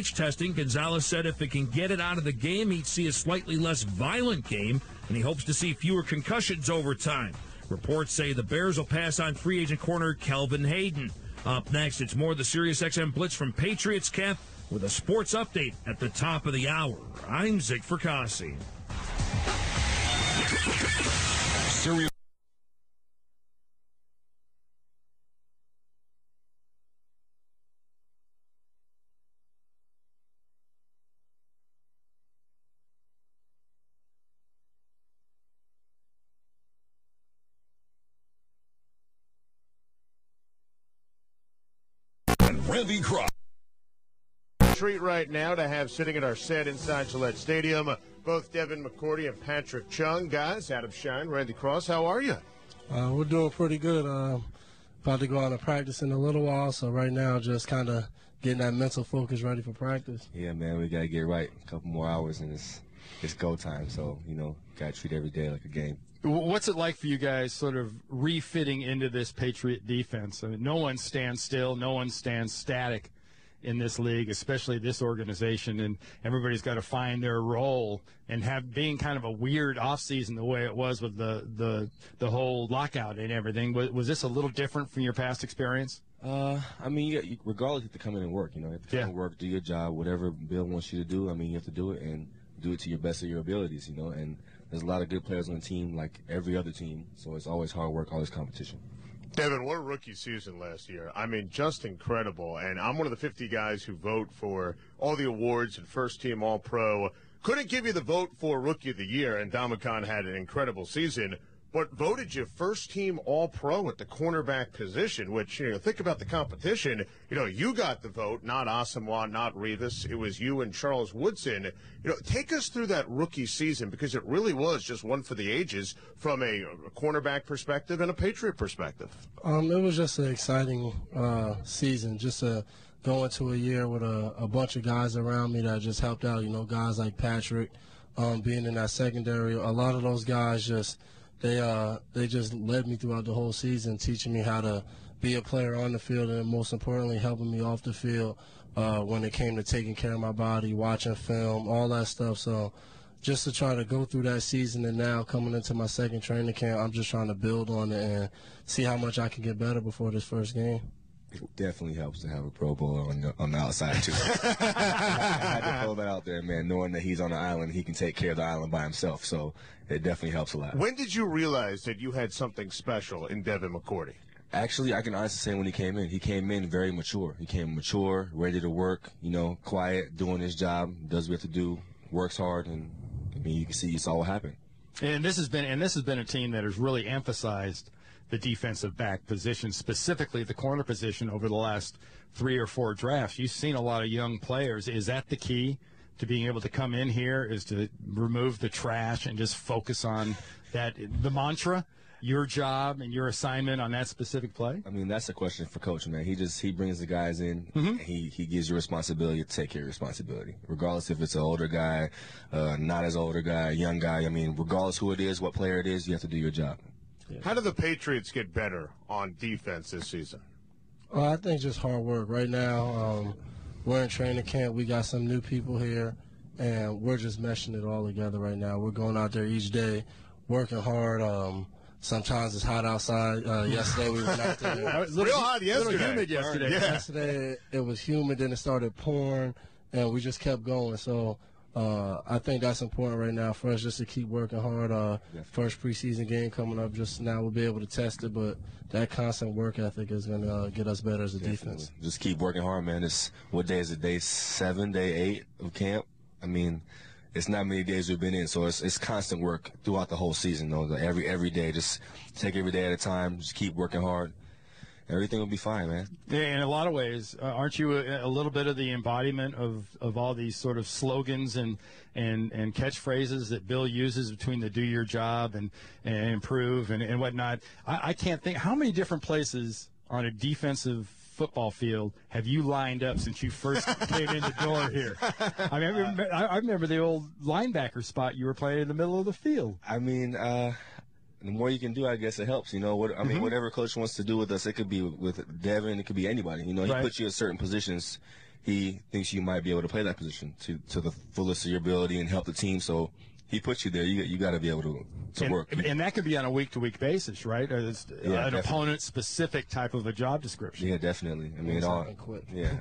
testing, Gonzalez said if it can get it out of the game, he'd see a slightly less violent game, and he hopes to see fewer concussions over time. Reports say the Bears will pass on free agent corner Kelvin Hayden. Up next, it's more of the SiriusXM Blitz from Patriots Camp with a sports update at the top of the hour. I'm Zig Fracassi. Randy Cross. Treat right now to have sitting at our set inside Gillette Stadium, both Devin McCourty and Patrick Chung. Guys, Adam Shine, Randy Cross, how are you? We're doing pretty good. About to go out and practice in a little while, so right now just kind of getting that mental focus ready for practice. Yeah, man, we got to get right. A couple more hours and it's go time, so, got to treat every day like a game. What's it like for you guys sort of refitting into this Patriot defense? I mean, no one stands still, no one stands static in this league, especially this organization, and everybody's got to find their role and being kind of a weird offseason the way it was with the whole lockout and everything. Was this a little different from your past experience? Regardless, you have to come in and work. You have to come and work, do your job, whatever Bill wants you to do. You have to do it and do it to your best of your abilities, and there's a lot of good players on the team like every other team, so it's always hard work, always competition. Devin, what a rookie season last year. I mean, just incredible. And I'm one of the 50 guys who vote for all the awards and first team All-Pro. Couldn't give you the vote for Rookie of the Year, and Domicon had an incredible season, but voted you first team All-Pro at the cornerback position, which, think about the competition. You got the vote, not Asamoah, not Revis. It was you and Charles Woodson. Take us through that rookie season, because it really was just one for the ages from a cornerback perspective and a Patriot perspective. It was just an exciting season, just to go into a year with a bunch of guys around me that just helped out, guys like Patrick being in that secondary. A lot of those guys they just led me throughout the whole season, teaching me how to be a player on the field and, most importantly, helping me off the field when it came to taking care of my body, watching film, all that stuff. So just to try to go through that season, and now coming into my second training camp, I'm just trying to build on it and see how much I can get better before this first game. It definitely helps to have a Pro Bowler on the outside, too. I had to throw that out there, man, knowing that he's on the island, he can take care of the island by himself. So it definitely helps a lot. When did you realize that you had something special in Devin McCourty? Actually, I can honestly say when he came in very mature. He came mature, ready to work, quiet, doing his job, does what he has to do, works hard, and you can see it's all what happened. And this has been a team that has really emphasized the defensive back position, specifically the corner position, over the last 3 or 4 drafts. You've seen a lot of young players. Is that the key to being able to come in here, is to remove the trash and just focus on the mantra, your job and your assignment on that specific play? That's a question for Coach, man. He brings the guys in, and he gives you responsibility to take care of responsibility, regardless if it's an older guy, not as older guy, young guy. Regardless who it is, what player it is, you have to do your job. How do the Patriots get better on defense this season? I think just hard work. Right now, we're in training camp. We got some new people here, and we're just meshing it all together right now. We're going out there each day, working hard. Sometimes it's hot outside. Yesterday we went out there. It was real hot yesterday. A little humid yesterday. Yeah. Yesterday it was humid, then it started pouring, and we just kept going. So I think that's important right now for us, just to keep working hard. First preseason game coming up, just now we'll be able to test it, but that constant work ethic is going to get us better as a defense. Just keep working hard, man. What day is it? Day 7, day 8 of camp? It's not many days we've been in, so it's constant work throughout the whole season. Every day, just take every day at a time, just keep working hard. Everything will be fine, man. Yeah, in a lot of ways, aren't you a little bit of the embodiment of all these sort of slogans and catchphrases that Bill uses between the do your job and improve and whatnot? I can't think how many different places on a defensive football field have you lined up since you first came in the door here? I remember the old linebacker spot you were playing in the middle of the field. The more you can do, I guess it helps. Whatever coach wants to do with us, it could be with Devin, it could be anybody. He puts you in certain positions he thinks you might be able to play that position to the fullest of your ability and help the team. So he puts you there. You got to be able to work. And that could be on a week-to-week basis, right? Or it's an definitely. opponent-specific type of a job description. Yeah, definitely. I mean, it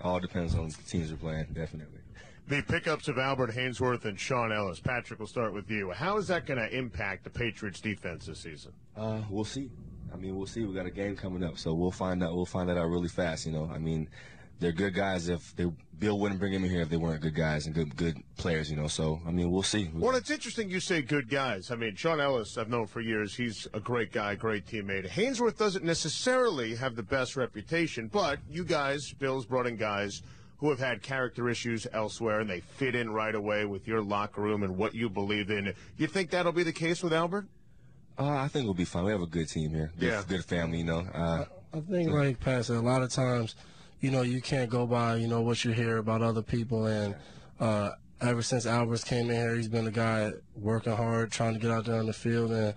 all depends on the teams you're playing, definitely. The pickups of Albert Haynesworth and Sean Ellis. Patrick, we'll start with you. How is that going to impact the Patriots defense this season? We'll see. I mean, we'll see. We got a game coming up, so we'll find out. We'll find that out really fast. You know, I mean, they're good guys. Bill wouldn't bring him in here if they weren't good guys and good players. You know, so I mean, we'll see. Well, it's interesting you say good guys. I mean, Sean Ellis, I've known for years. He's a great guy, great teammate. Haynesworth doesn't necessarily have the best reputation, but you guys, Bill's brought in guys who have had character issues elsewhere, and they fit in right away with your locker room and what you believe in. You think that'll be the case with Albert? I think we'll be fine. We have a good team here. Good family, you know. I think, like Pat said, a lot of times, you know, you can't go by, you know, what you hear about other people. And ever since Albert's came in here, he's been a guy working hard, trying to get out there on the field, and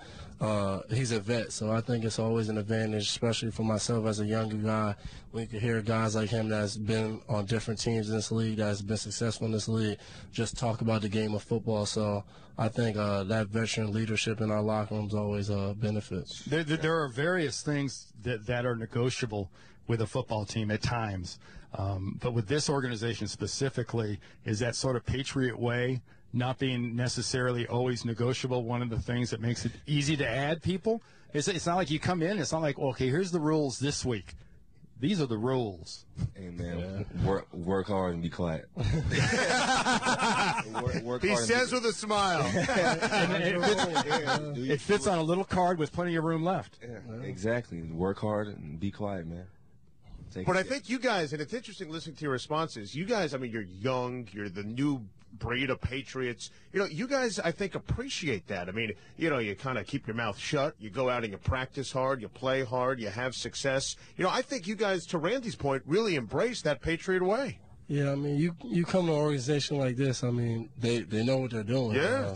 he's a vet. So I think it's always an advantage, especially for myself as a younger guy, when you can hear guys like him that's been on different teams in this league, that's been successful in this league, just talk about the game of football. So I think that veteran leadership in our locker rooms always benefits. There are various things that are negotiable with a football team at times. But with this organization specifically, is that sort of Patriot way not being necessarily always negotiable one of the things that makes it easy to add people? It's not like you come in, it's not like, okay, here's the rules this week. These are the rules. Amen. Yeah. Work hard and be quiet. work he hard says with a smile. It fits on a little card with plenty of room left. Yeah, exactly. Work hard and be quiet, man. But I think you guys, and it's interesting listening to your responses, you guys, I mean, you're young, you're the new breed of Patriots. You know, you guys, I think, appreciate that. I mean, you know, you kind of keep your mouth shut, you go out and you practice hard, you play hard, you have success. You know, I think you guys, to Randy's point, really embrace that Patriot way. Yeah, I mean, you come to an organization like this, I mean, they know what they're doing. Yeah.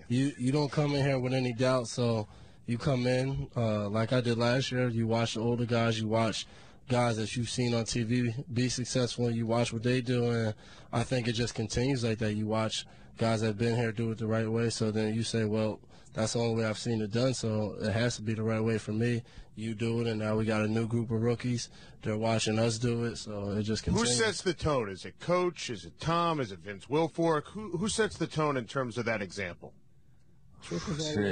You don't come in here with any doubt, so you come in, like I did last year, you watch the older guys, you watch guys that you've seen on TV be successful, and you watch what they do, and I think it just continues like that. You watch guys that have been here do it the right way, so then you say, well, that's the only way I've seen it done, so it has to be the right way for me. You do it, and now we got a new group of rookies. They're watching us do it, so it just continues. Who sets the tone? Is it Coach? Is it Tom? Is it Vince Wilfork? Who sets the tone in terms of that example? Sure,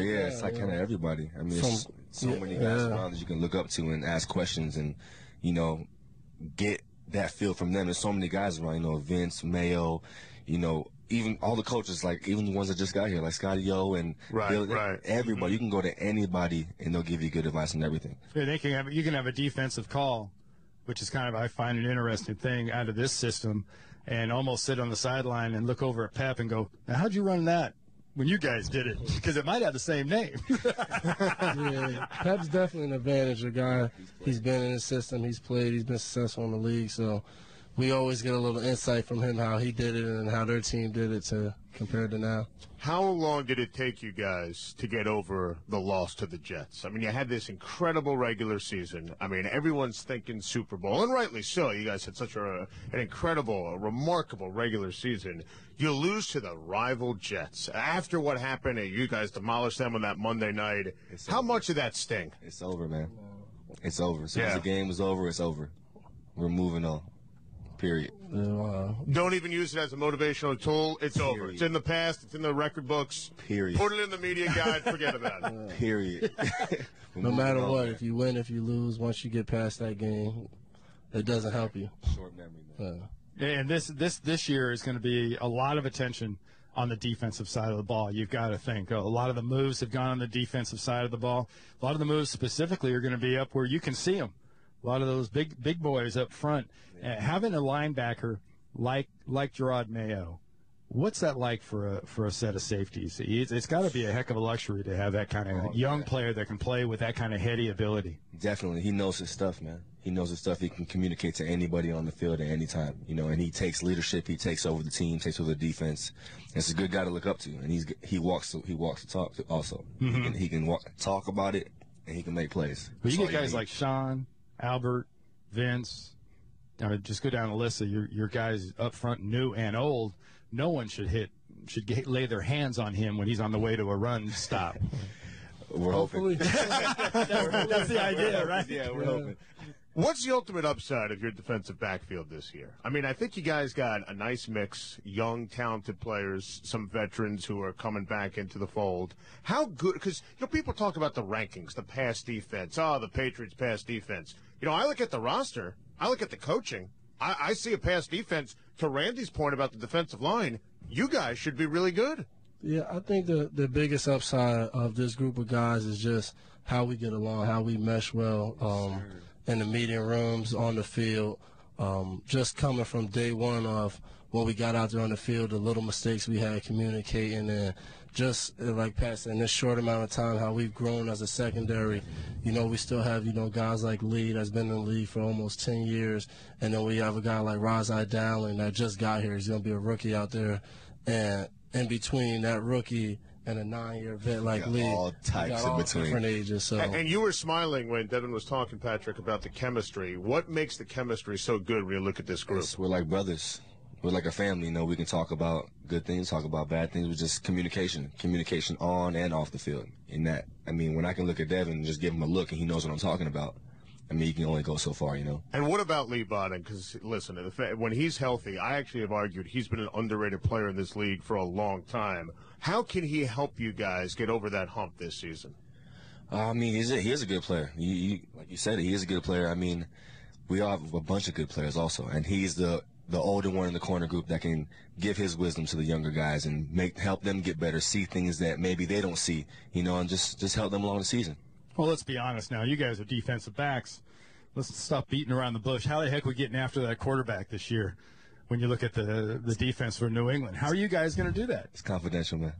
yeah, it's like kind of everybody. I mean, there's so many guys around that you can look up to and ask questions and, you know, get that feel from them. There's so many guys around, you know, Vince, Mayo, you know, even all the coaches, like even the ones that just got here, like Scotty O and Bill, everybody. You can go to anybody and they'll give you good advice on everything. Yeah, you can have a defensive call, which is kind of, I find, an interesting thing out of this system, and almost sit on the sideline and look over at Pep and go, now, how'd you run that when you guys did it? Because it might have the same name. Yeah, Pep's definitely an advantage. A guy, he's been in the system, he's played, he's been successful in the league, so we always get a little insight from him how he did it and how their team did it compared to now. How long did it take you guys to get over the loss to the Jets? I mean, you had this incredible regular season. I mean, everyone's thinking Super Bowl, and rightly so. You guys had such an incredible, a remarkable regular season. You lose to the rival Jets. After what happened, you guys demolished them on that Monday night. How much did that sting? It's over, man. It's over. As soon as the game is over, it's over. We're moving on. Period. Don't even use it as a motivational tool. It's over. It's in the past. It's in the record books. Period. Put it in the media guide. Forget about it. Period. No matter what, if you win, if you lose, once you get past that game, it doesn't help you. Short memory, man. And this year is going to be a lot of attention on the defensive side of the ball. You've got to think. A lot of the moves have gone on the defensive side of the ball. A lot of the moves specifically are going to be up where you can see them. A lot of those big boys up front. Having a linebacker like Gerard Mayo, what's that like for a set of safeties? It's got to be a heck of a luxury to have that kind of young player that can play with that kind of heady ability. Definitely. He knows his stuff, man. He knows his stuff. He can communicate to anybody on the field at any time, you know, and he takes leadership. He takes over the team, takes over the defense. It's a good guy to look up to, and he walks the talk also. Mm-hmm. He can talk about it, and he can make plays. But you get guys like Sean, Albert, Vince, just go down the list of your guys up front, new and old. No one should lay their hands on him when he's on the way to a run stop. We're hoping. That's the idea, right? Yeah, we're hoping. What's the ultimate upside of your defensive backfield this year? I mean, I think you guys got a nice mix, young, talented players, some veterans who are coming back into the fold. How good, because, people talk about the rankings, the pass defense. Oh, the Patriots pass defense. I look at the roster, I look at the coaching. I see a pass defense. To Randy's point about the defensive line, you guys should be really good. Yeah, I think the biggest upside of this group of guys is just how we get along, how we mesh well in the meeting rooms, on the field. Just coming from day one of when we got out there on the field, the little mistakes we had communicating, and just like Pat said, in this short amount of time, how we've grown as a secondary. We still have, guys like Lee that's been in the league for almost 10 years, and then we have a guy like Razai Dowling that just got here. He's going to be a rookie out there, and in between that rookie and a 9-year vet like Lee, all types in between, different ages. So. And you were smiling when Devin was talking, Patrick, about the chemistry. What makes the chemistry so good when you look at this group? We're like brothers. We're like a family. We can talk about good things, talk about bad things. With just communication on and off the field. In that, when I can look at Devin and just give him a look and he knows what I'm talking about, he can only go so far, And what about Lee Bodden? Because, listen, when he's healthy, I actually have argued he's been an underrated player in this league for a long time. How can he help you guys get over that hump this season? He is a good player. Like you said, he is a good player. We all have a bunch of good players also, and he's the older one in the corner group that can give his wisdom to the younger guys and help them get better, see things that maybe they don't see, and just help them along the season. Well, let's be honest now. You guys are defensive backs. Let's stop beating around the bush. How the heck are we getting after that quarterback this year when you look at the defense for New England? How are you guys going to do that? It's confidential, man.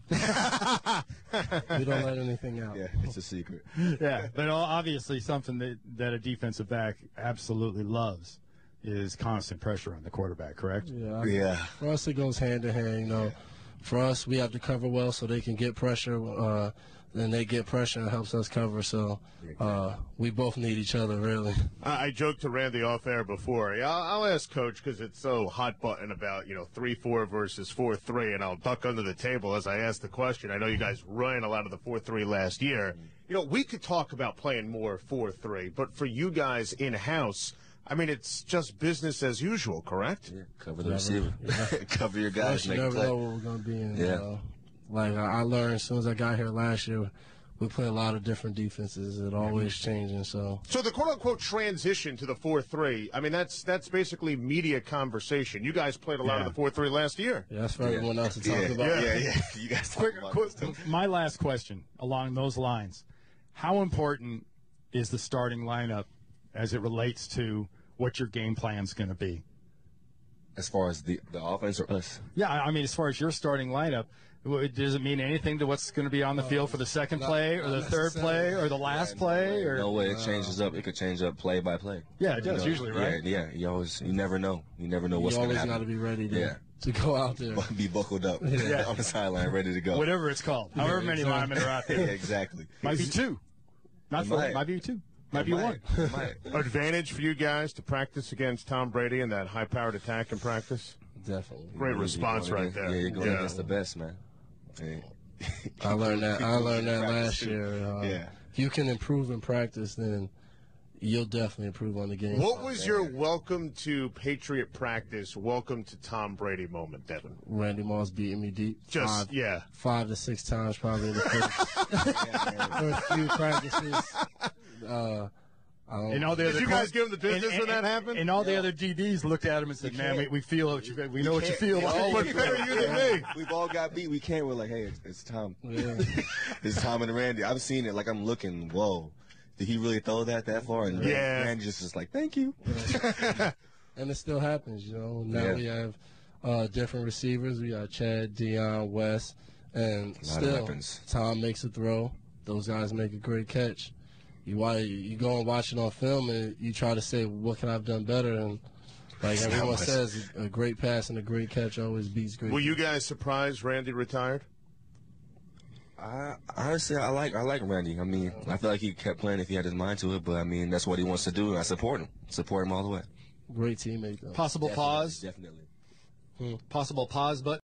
We don't let anything out. Yeah, it's a secret. Yeah, but obviously something that a defensive back absolutely loves is constant pressure on the quarterback, correct? Yeah. For us, it goes hand in hand. For us, we have to cover well so they can get pressure. Then they get pressure and it helps us cover. So we both need each other, really. I joked to Randy off air before. I'll ask Coach because it's so hot button about 3-4 versus 4-3, and I'll duck under the table as I ask the question. I know you guys ran a lot of the 4-3 last year. We could talk about playing more 4-3, but for you guys in house, it's just business as usual, correct? Yeah, cover the receiver. Cover your guys. You never know what we're going to be in. Yeah. Like I learned as soon as I got here last year, we play a lot of different defenses. It always changing. So the quote-unquote transition to the 4-3, that's basically media conversation. You guys played a lot of the 4-3 last year. Yeah, that's for everyone else to talk about. Yeah. You guys talk about my last question along those lines. How important is the starting lineup as it relates to what your game plan is going to be? As far as the offense or us? Yeah, as far as your starting lineup, does it mean anything to what's going to be on the field for the second play or the third play or the last play? Or no way. It changes up. It could change up play by play. Yeah, it does usually, right? Yeah. You never know. You never know what's going to happen. You always got to be ready to go out there. Be buckled up on the sideline, ready to go. Whatever it's called. However many linemen are out there. Yeah, exactly. Might be two. Not four. Might be two. Might be one. Advantage for you guys to practice against Tom Brady in that high-powered attack in practice? Definitely. Great response right there. Yeah, you're going against the best, man. I learned that last year. If you can improve in practice, then you'll definitely improve on the game. What was your welcome to Patriot practice, welcome to Tom Brady moment, Devin? Randy Moss beating me deep. 5 to 6 times probably in the first few practices. Did you guys give him the business when that happened? And all the other DBs looked at him and said, "Man, we feel what we know what you feel like." Much better you than me. We've all got beat. We can't. We're like, hey, it's Tom. Yeah. It's Tom and Randy. I've seen it. Like I'm looking. Whoa, did he really throw that far? And Randy just like, thank you. And it still happens, Now we have different receivers. We got Chad, Deion, Wes, and still Tom makes a throw. Those guys make a great catch. You go and watch it on film, and you try to say, what can I have done better? And like everyone says, a great pass and a great catch always beats great. Were you guys surprised Randy retired? Honestly, I like Randy. I feel like he kept playing if he had his mind to it, but that's what he wants to do, and I support him. Support him all the way. great teammate though. Possible pause. Definitely. Possible pause, but